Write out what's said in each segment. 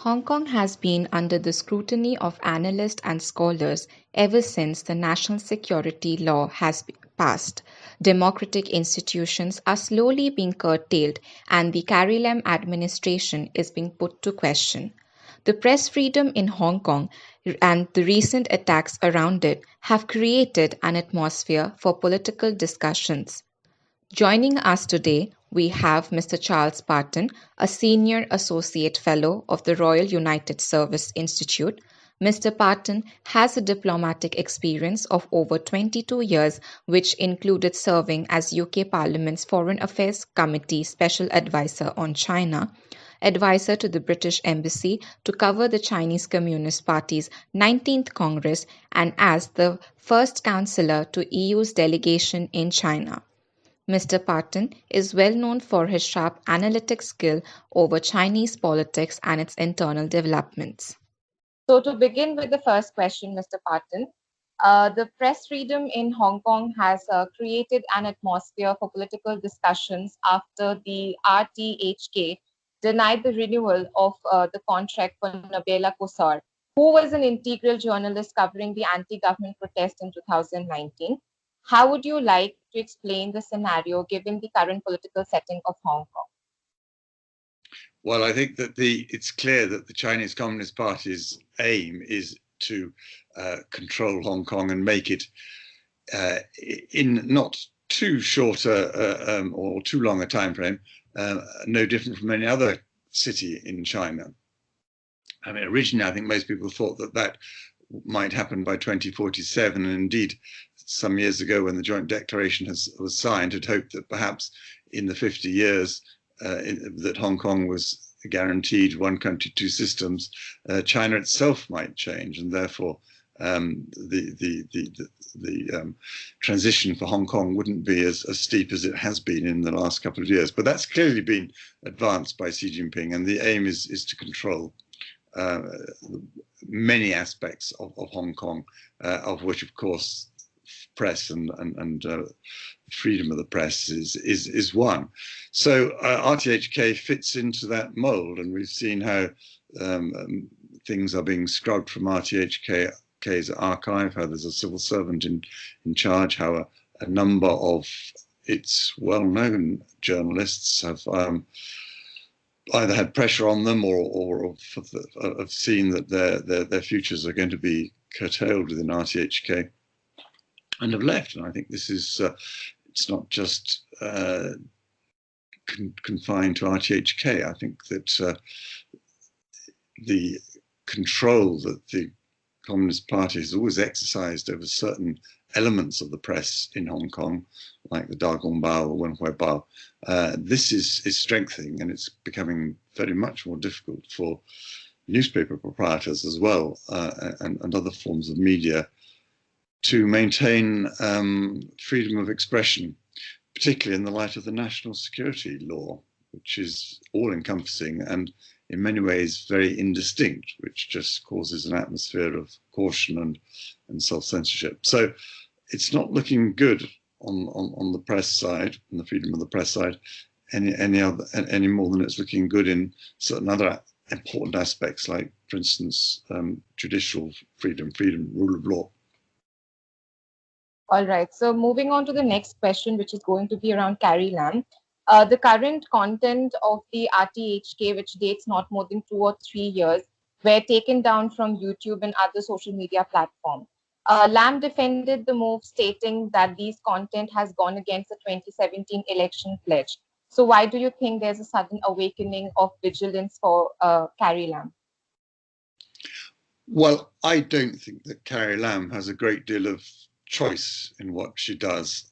Hong Kong has been under the scrutiny of analysts and scholars ever since the national security law has been passed. Democratic institutions are slowly being curtailed, and the Carrie Lam administration is being put to question. The press freedom in Hong Kong and the recent attacks around it have created an atmosphere for political discussions. Joining us today, we have Mr. Charles Parton, a Senior Associate Fellow of the Royal United Service Institute. Mr. Parton has a diplomatic experience of over 22 years, which included serving as UK Parliament's Foreign Affairs Committee Special Advisor on China, advisor to the British Embassy to cover the Chinese Communist Party's 19th Congress, and as the first counselor to EU's delegation in China. Mr. Parton is well known for his sharp analytic skill over Chinese politics and its internal developments. So, to begin with the first question, Mr. Parton, the press freedom in Hong Kong has created an atmosphere for political discussions after the RTHK denied the renewal of the contract for Nabila Kosar, who was an integral journalist covering the anti-government protest in 2019. How would you like to explain the scenario given the current political setting of Hong Kong? Well, I think that it's clear that the Chinese Communist Party's aim is to control Hong Kong and make it in not too short or too long a time frame, no different from any other city in China. I mean, originally, I think most people thought that that might happen by 2047, and indeed, some years ago when the joint declaration was signed, had hoped that perhaps in the 50 years that Hong Kong was guaranteed one country, two systems, China itself might change, and therefore the transition for Hong Kong wouldn't be as steep as it has been in the last couple of years. But that's clearly been advanced by Xi Jinping, and the aim is to control many aspects of Hong Kong, of which, of course, press and freedom of the press is one. So RTHK fits into that mold, and we've seen how things are being scrubbed from RTHK's archive, how there's a civil servant in charge, how a number of its well-known journalists have either had pressure on them or have seen that their futures are going to be curtailed within RTHK and have left. And I think this is, it's not just confined to RTHK. I think that the control that the Communist Party has always exercised over certain elements of the press in Hong Kong, like the Da Gong Bao or Wen Hui Bao, this is strengthening, and it's becoming very much more difficult for newspaper proprietors as well, and other forms of media to maintain freedom of expression, particularly in the light of the national security law, which is all-encompassing and in many ways very indistinct, which just causes an atmosphere of caution and self-censorship. So it's not looking good on the press side, on the freedom of the press side, any more than it's looking good in certain other important aspects, like, for instance, judicial freedom, rule of law. All right, so moving on to the next question, which is going to be around Carrie Lam. The current content of the RTHK, which dates not more than 2 or 3 years, were taken down from YouTube and other social media platforms. Lam defended the move, stating that these content has gone against the 2017 election pledge. So why do you think there's a sudden awakening of vigilance for Carrie Lam? Well, I don't think that Carrie Lam has a great deal of choice in what she does.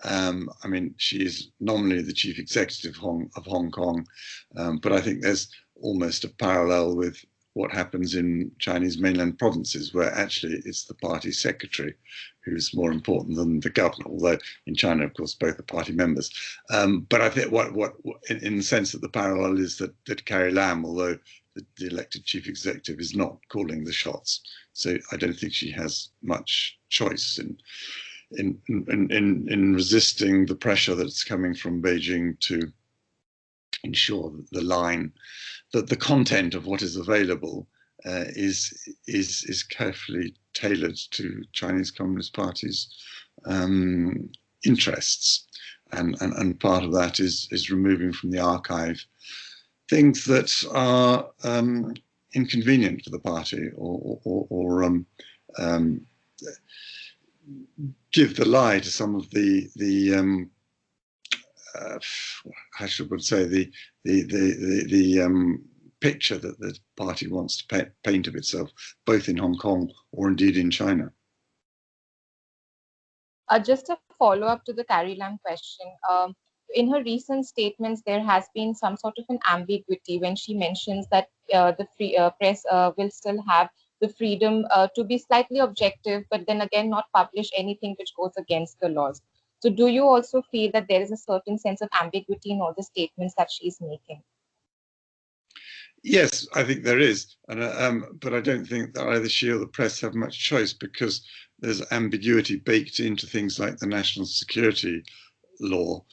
I mean, she is nominally the chief executive of Hong Kong, but I think there's almost a parallel with what happens in Chinese mainland provinces, where actually it's the party secretary who's more important than the governor, although in China, of course, both are party members. But I think in the sense that the parallel is that Carrie Lam, although the elected chief executive, is not calling the shots. So I don't think she has much choice in resisting the pressure that's coming from Beijing to ensure that the line that the content of what is available is carefully tailored to Chinese Communist Party's interests, and part of that is removing from the archive things that are inconvenient for the party, or give the lie to some of the how should one say, the picture that the party wants to paint of itself, both in Hong Kong or indeed in China. Just a follow-up to the Carrie Lam question. In her recent statements, there has been some sort of an ambiguity when she mentions that the free press will still have the freedom to be slightly objective, but then again not publish anything which goes against the laws. So do you also feel that there is a certain sense of ambiguity in all the statements that she's making? Yes, I think there is, but I don't think that either she or the press have much choice, because there's ambiguity baked into things like the national security law.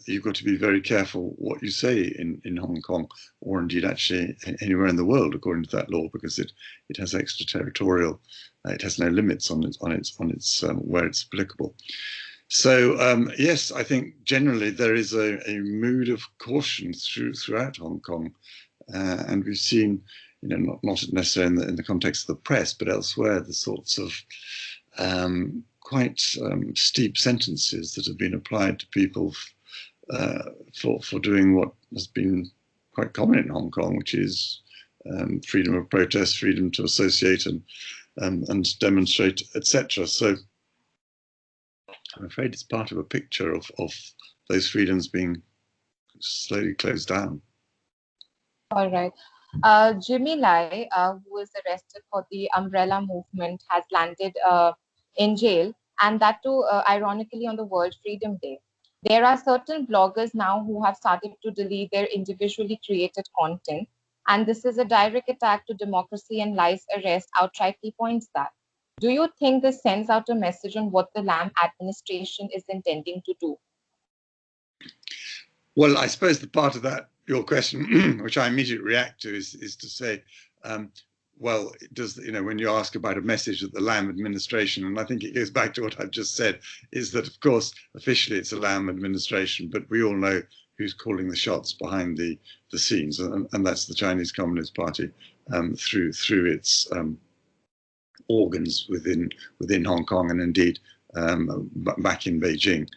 You've got to be very careful what you say in Hong Kong, or indeed actually anywhere in the world, according to that law, because it has extraterritorial, it has no limits on its where it's applicable. So yes, I think generally there is a mood of caution throughout Hong Kong. And we've seen, not necessarily in the context of the press, but elsewhere, the sorts of quite steep sentences that have been applied to people for doing what has been quite common in Hong Kong, which is freedom of protest, freedom to associate and demonstrate, etc. So I'm afraid it's part of a picture of those freedoms being slowly closed down. All right. Jimmy Lai, who was arrested for the umbrella movement, has landed in jail, and that too, ironically, on the World Freedom Day. There are certain bloggers now who have started to delete their individually created content, and this is a direct attack to democracy, and Lai's arrest outrightly points that. Do you think this sends out a message on what the Lam administration is intending to do? Well, I suppose the part of that, your question, which I immediately react to, is to say, well, when you ask about a message that the Lam administration, and I think it goes back to what I've just said, is that, of course, officially it's a Lam administration, but we all know who's calling the shots behind the scenes, and that's the Chinese Communist Party through its organs within Hong Kong, and indeed back in Beijing.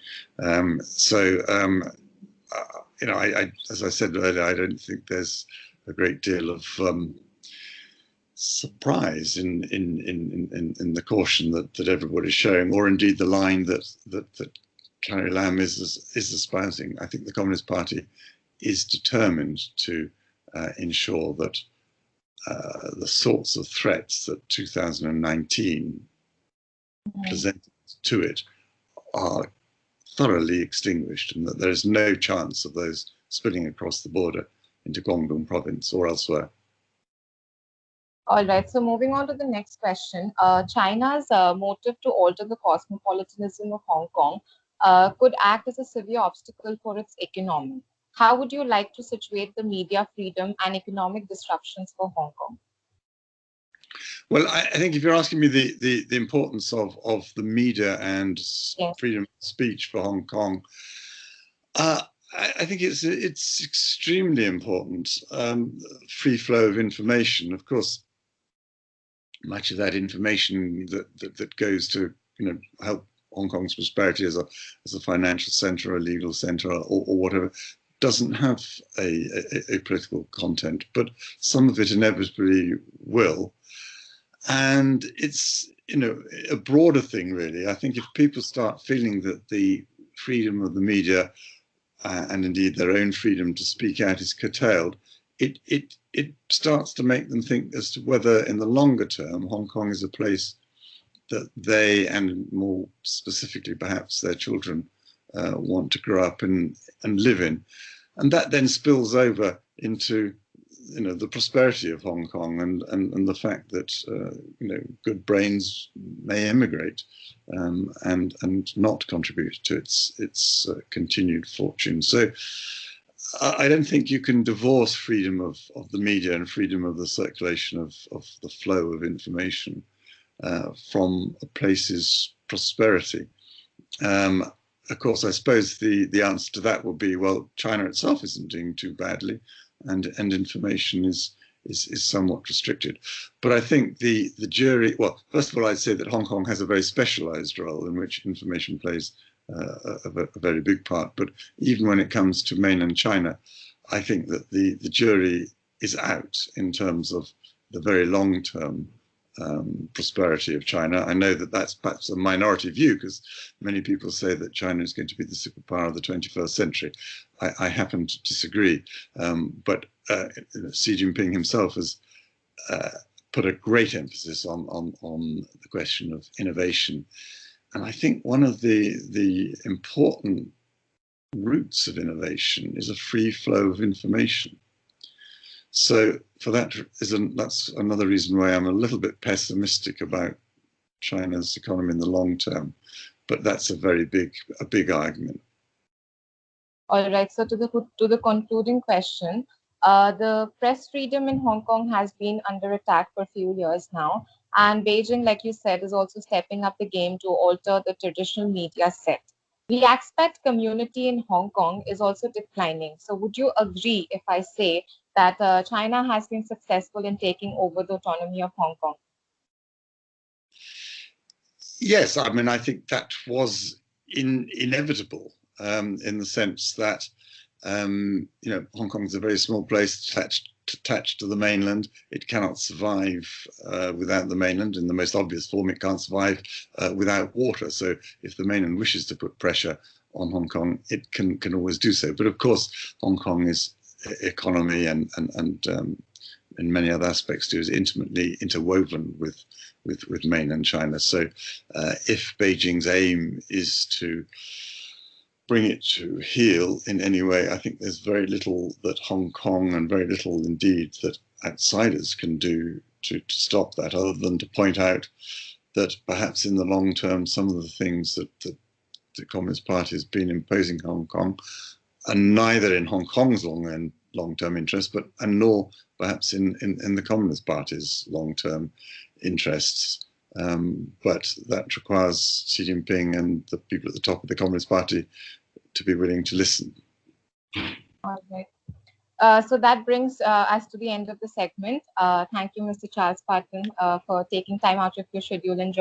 As I said earlier, I don't think there's a great deal of surprise in the caution that everybody's showing, or indeed the line that Carrie Lam is espousing. I think the Communist Party is determined to ensure that the sorts of threats that 2019 presented to it are thoroughly extinguished, and that there is no chance of those spilling across the border into Guangdong province or elsewhere. All right, so moving on to the next question. China's motive to alter the cosmopolitanism of Hong Kong could act as a severe obstacle for its economy. How would you like to situate the media freedom and economic disruptions for Hong Kong? Well, I think if you're asking me the importance of the media and freedom of speech for Hong Kong, I think it's extremely important. Free flow of information, of course. Much of that information that goes to help Hong Kong's prosperity as a financial centre, a legal centre, or whatever, doesn't have a political content, but some of it inevitably will. And it's a broader thing, really. I think if people start feeling that the freedom of the media and indeed their own freedom to speak out is curtailed, it starts to make them think as to whether in the longer term Hong Kong is a place that they, and more specifically perhaps their children, want to grow up and live in. And that then spills over into the prosperity of Hong Kong and the fact that good brains may emigrate and not contribute to its continued fortune. So I don't think you can divorce freedom of the media and freedom of the circulation of the flow of information from a place's prosperity. Of course, I suppose the answer to that would be, well, China itself isn't doing too badly, and information is somewhat restricted. But I think the jury, well, first of all, I'd say that Hong Kong has a very specialized role in which information plays a very big part. But even when it comes to mainland China, I think that the jury is out in terms of the very long-term prosperity of China. I know that that's perhaps a minority view, because many people say that China is going to be the superpower of the 21st century. I happen to disagree, but Xi Jinping himself has put a great emphasis on the question of innovation. And I think one of the important roots of innovation is a free flow of information. So for that's another reason why I'm a little bit pessimistic about China's economy in the long term, but that's a big argument. All right. So to the concluding question, the press freedom in Hong Kong has been under attack for a few years now, and Beijing, like you said, is also stepping up the game to alter the traditional media set. The expat community in Hong Kong is also declining. So would you agree if I say that China has been successful in taking over the autonomy of Hong Kong? Yes, I mean, I think that was inevitable in the sense that Hong Kong is a very small place attached to the mainland. It cannot survive without the mainland. In the most obvious form, it can't survive without water. So if the mainland wishes to put pressure on Hong Kong, it can always do so. But of course, Hong Kong's economy and in many other aspects too is intimately interwoven with mainland China. So if Beijing's aim is to bring it to heel in any way, I think there's very little that Hong Kong and very little indeed that outsiders can do to stop that, other than to point out that perhaps in the long term, some of the things that the Communist Party has been imposing on Hong Kong are neither in Hong Kong's long-term interest, and nor perhaps in the Communist Party's long-term interests. But that requires Xi Jinping and the people at the top of the Communist Party to be willing to listen. All right. So that brings us to the end of the segment. Thank you, Mr. Charles Parton, for taking time out of your schedule and